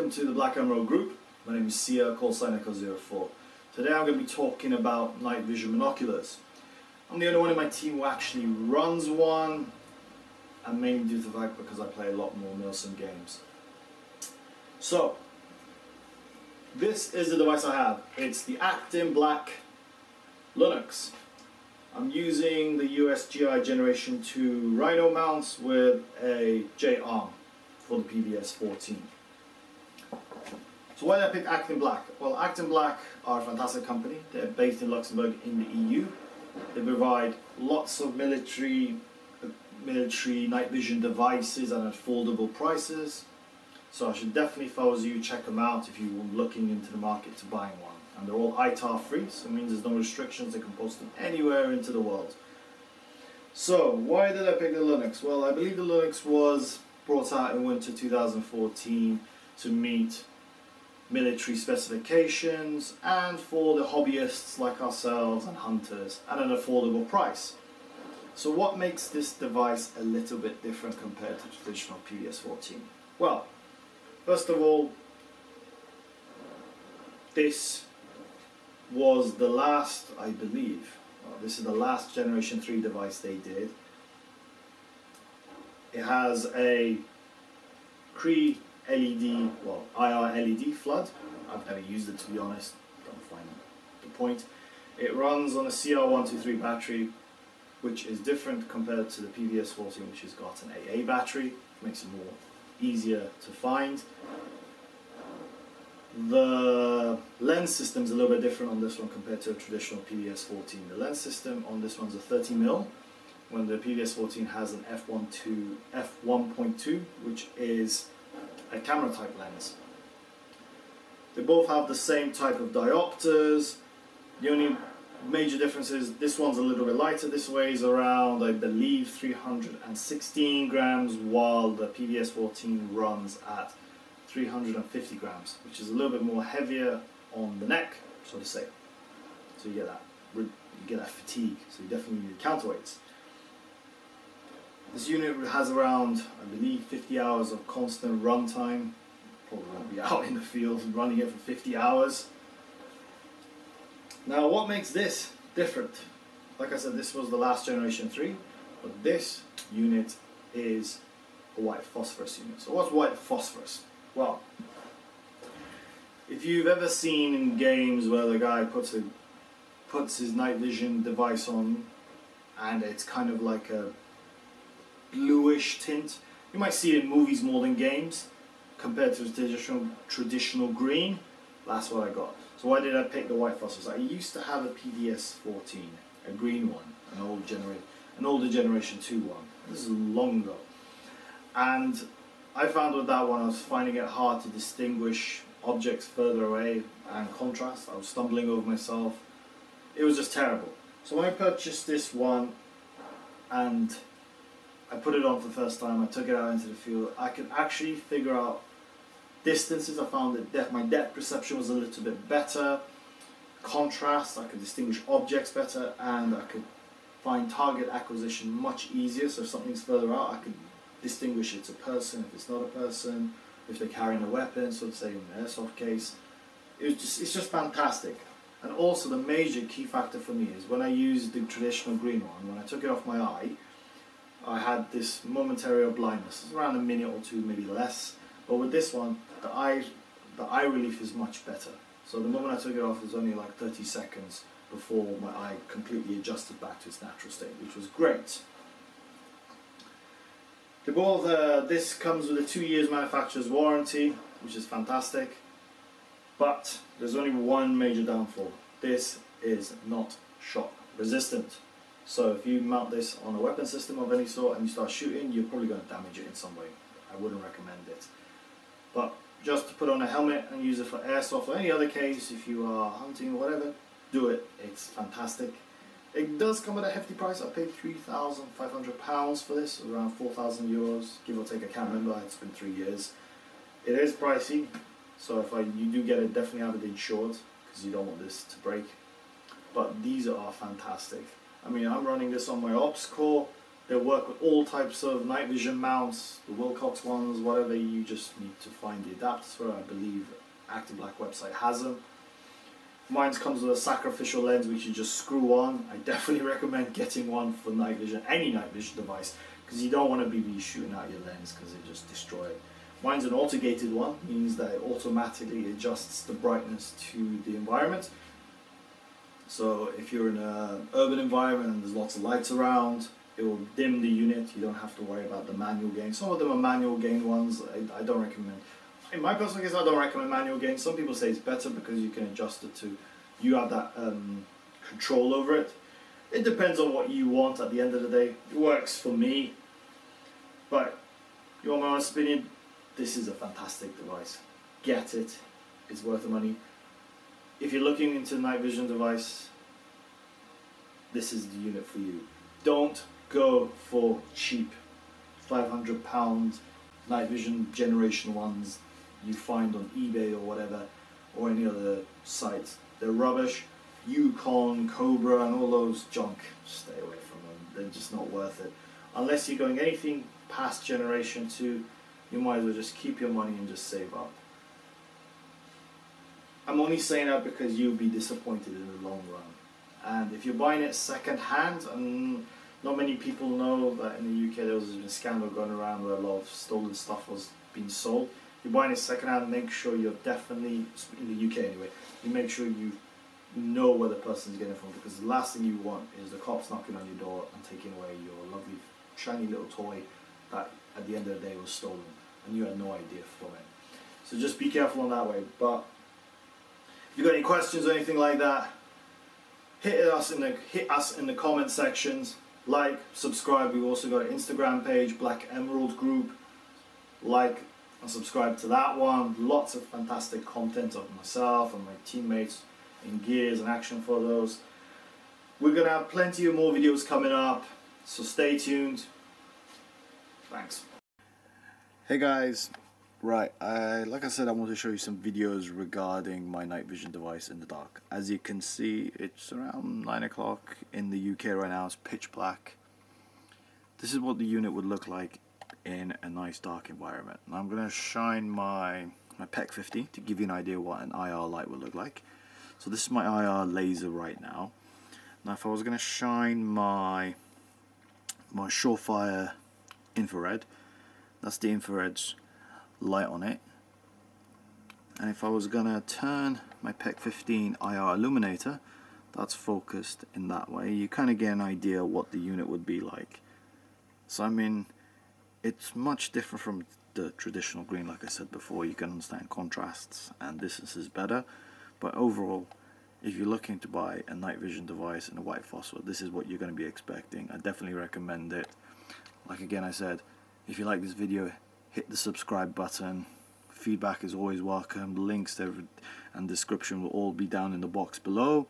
welcome to the Black Emerald Group. My name is Sia, call sign Echo04. Today I'm going to be talking about night vision binoculars. I'm the only one in my team who actually runs one, and mainly due to the fact because I play a lot more Milsim games. So, this is the device I have. It's the ACTinBlack Lunox. I'm using the USGI Generation 2 Rhino mounts with a J-arm for the PVS 14. So why did I pick ACTinBlack? Well, ACTinBlack are a fantastic company. They're based in Luxembourg in the EU. They provide lots of military night vision devices at affordable prices. So I should definitely, if I was you, check them out if you were looking into the market to buying one. And they're all ITAR free, so it means there's no restrictions. They can post them anywhere into the world. So why did I pick the Lunox? Well, I believe the Lunox was brought out in winter 2014 to meet military specifications and for the hobbyists like ourselves and hunters at an affordable price. So what makes this device a little bit different compared to traditional PVS 14? Well, first of all, this was the last, I believe, this is the last Generation 3 device they did. It has a LED, well, IR LED flood. I've never used it, to be honest, don't find the point. It runs on a CR123 battery, which is different compared to the PVS 14, which has got an AA battery, which makes it more easier to find. The lens system is a little bit different on this one compared to a traditional PVS 14. The lens system on this one's a 30mm, when the PVS 14 has an f1.2, which is a camera type lens. They both have the same type of diopters. The only major difference is this one's a little bit lighter. This weighs around, I believe, 316 grams, while the PVS 14 runs at 350 grams, which is a little bit more heavier on the neck, so to say. So you get that fatigue, so you definitely need counterweights. This unit has around, I believe, 50 hours of constant run time. Probably won't be out in the field running it for 50 hours. Now, what makes this different? Like I said, this was the last Generation 3, but this unit is a white phosphorus unit. So what's white phosphorus? Well, if you've ever seen in games where the guy puts his night vision device on and it's kind of like a bluish tint, you might see it in movies more than games compared to the traditional green. That's what I got. So why did I pick the white phosphorus? I used to have a PVS 14, a green one, an older Generation 2 one. This is long ago, and I found with that one I was finding it hard to distinguish objects further away and contrast. I was stumbling over myself. It was just terrible. So when I purchased this one and I put it on for the first time, I took it out into the field, I could actually figure out distances. I found that my depth perception was a little bit better. Contrast, I could distinguish objects better, and I could find target acquisition much easier. So if something's further out, I could distinguish it's a person, if it's not a person, if they're carrying a weapon, so to say in an airsoft case. It's just fantastic. And also the major key factor for me is when I used the traditional green one, when I took it off my eye, I had this momentary blindness. It's around a minute or two, maybe less. But with this one, the eye relief is much better. So the moment I took it off, it was only like 30 seconds before my eye completely adjusted back to its natural state, which was great. This comes with a 2 years manufacturer's warranty, which is fantastic. But there's only one major downfall. This is not shock resistant. So if you mount this on a weapon system of any sort and you start shooting, you're probably going to damage it in some way. I wouldn't recommend it. But just to put on a helmet and use it for airsoft or any other case, if you are hunting or whatever, do it. It's fantastic. It does come at a hefty price. I paid £3,500 for this, around 4,000 euros, give or take. I can't remember, it's been 3 years. It is pricey, so if you do get it, definitely have it insured, because you don't want this to break. But these are fantastic. I mean, I'm running this on my ops core, They work with all types of night vision mounts, the Wilcox ones, whatever. You just need to find the adapters for. I believe ACTinBlack website has them. Mine comes with a sacrificial lens which you just screw on. I definitely recommend getting one for night vision, any night vision device, because you don't want to be shooting out your lens because it just destroy it. Mine's an auto-gated one, means that it automatically adjusts the brightness to the environment. So if you're in an urban environment and there's lots of lights around, it will dim the unit. You don't have to worry about the manual gain. Some of them are manual gain ones. I don't recommend. In my personal case, I don't recommend manual gain. Some people say it's better because you can adjust it to, you have that control over it. It depends on what you want at the end of the day. It works for me. But you want my honest opinion, this is a fantastic device. Get it. It's worth the money. If you're looking into a night vision device, this is the unit for you. Don't go for cheap £500 night vision generation ones you find on eBay or whatever, or any other sites. They're rubbish. Yukon, Cobra and all those junk, stay away from them. They're just not worth it. Unless you're going anything past generation 2, you might as well just keep your money and just save up. I'm only saying that because you'll be disappointed in the long run. And if you're buying it second hand, and not many people know that in the UK there was a scandal going around where a lot of stolen stuff was being sold. If you're buying it second hand, make sure you're definitely, in the UK anyway, you make sure you know where the person's getting it from, because the last thing you want is the cops knocking on your door and taking away your lovely shiny little toy that at the end of the day was stolen and you had no idea from it. So just be careful on that way. But if you've got any questions or anything like that, hit us in the comment sections. Like, subscribe. We've also got an Instagram page, Black Emerald Group. Like and subscribe to that one. Lots of fantastic content of myself and my teammates in gears and action photos. We're gonna have plenty of more videos coming up, so stay tuned. Thanks. Hey guys, right, like I said, I want to show you some videos regarding my night vision device in the dark. As you can see, it's around 9 o'clock in the UK right now. It's pitch black. This is what the unit would look like in a nice dark environment. Now I'm going to shine my PEC 50 to give you an idea what an IR light would look like. So this is my IR laser right now. Now if I was going to shine my Surefire infrared, that's the infrared's light on it. And if I was going to turn my PEC 15 IR illuminator, that's focused in that way. You kind of get an idea what the unit would be like. So I mean, it's much different from the traditional green. Like I said before, you can understand contrasts and distances better, but overall, if you're looking to buy a night vision device and a white phosphor, this is what you're going to be expecting. I definitely recommend it. Like again I said, if you like this video, hit the subscribe button. Feedback is always welcome. Links and description will all be down in the box below.